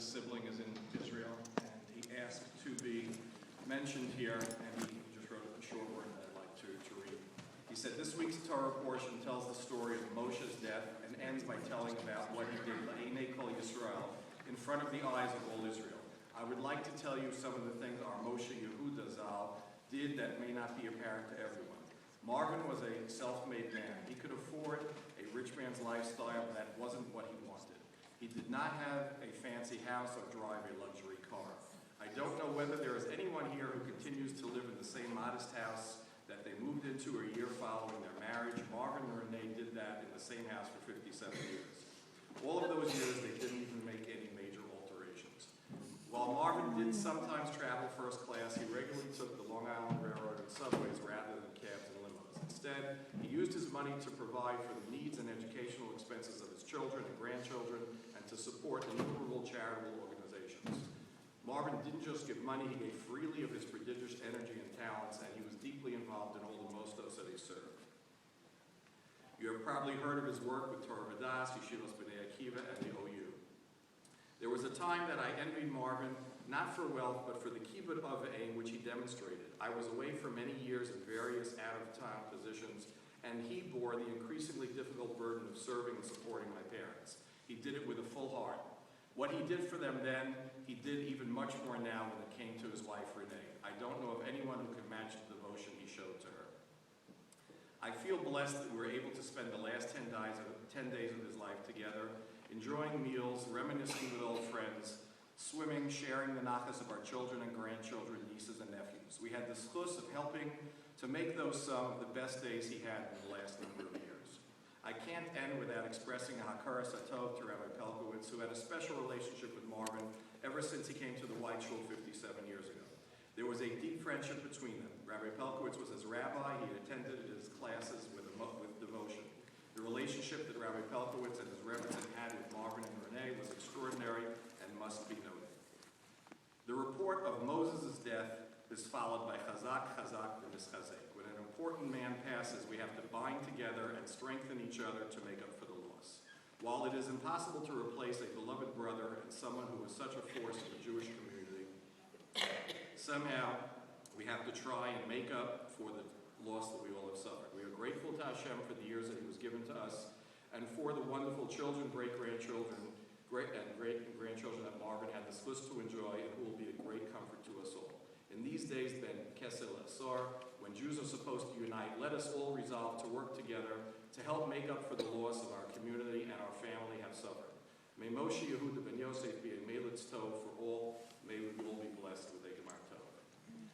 youngest sibling is in Israel, and he asked to be mentioned here, and he just wrote a short word that I'd like to read. He said, this week's Torah portion tells the story of Moshe's death and ends by telling about what he did, La'inei Kol Yisrael, in front of the eyes of all Israel. I would like to tell you some of the things our Moshe Yehuda Zal did that may not be apparent to everyone. Marvin was a self-made man. He could afford a rich man's lifestyle, but that wasn't what he wanted. He did not have a fancy house or drive a luxury car. I don't know whether there is anyone here who continues to live in the same modest house that they moved into a year following their marriage. Marvin and Renee did that in the same house for 57 years. All of those years, they didn't even make any major alterations. While Marvin did sometimes travel first class, he regularly took the Long Island Railroad and subways rather than cabs and limos. Instead, he used his money to provide for the needs and educational expenses of his children and grandchildren and to support innumerable charitable organizations. Marvin didn't just give money, he gave freely of his prodigious energy and talents, and he was deeply involved in all the mostos that he served. You have probably heard of his work with Torah Vodaas, Yeshivas B'nai Akiva, and the OU. There was a time that I envied Marvin, not for wealth, but for the kibbut of aim which he demonstrated. I was away for many years in various out-of-town positions, and he bore the increasingly difficult burden of serving and supporting my parents. He did it with a full heart. What he did for them then, he did even much more now when it came to his wife, Renee. I don't know of anyone who could match the devotion he showed to her. I feel blessed that we were able to spend the last 10 days of his life together, enjoying meals, reminiscing with old friends, swimming, sharing the nachas of our children and grandchildren, nieces and nephews. We had the schus of helping to make those some of the best days he had in the last number of years. I can't end without expressing a hakara satov to Rabbi Pelkowitz, who had a special relationship with Marvin ever since he came to the White Shul 57 years ago. There was a deep friendship between them. Rabbi Pelkowitz was his rabbi. He attended his classes with devotion. The relationship that Rabbi Pelkowitz and his rebbetzin had with Marvin and Renee was extraordinary and must be noted. The report of Moses' death is followed by chazak, chazak, v'nischazek. When an important man passes, we have to bind together and strengthen each other to make up for the loss. While it is impossible to replace a beloved brother and someone who was such a force in the Jewish community, somehow we have to try and make up for the loss that we all have suffered. We are grateful to Hashem for the years that he was given to us and for the wonderful children, great-grandchildren, great-grandchildren that Marvin had the schus to enjoy and who will be a great comfort to us all. In these days, Ben Kesel Asar, when Jews are supposed to unite, let us all resolve to work together to help make up for the loss of our community and our family have suffered. May Moshe Yehuda ben Yosef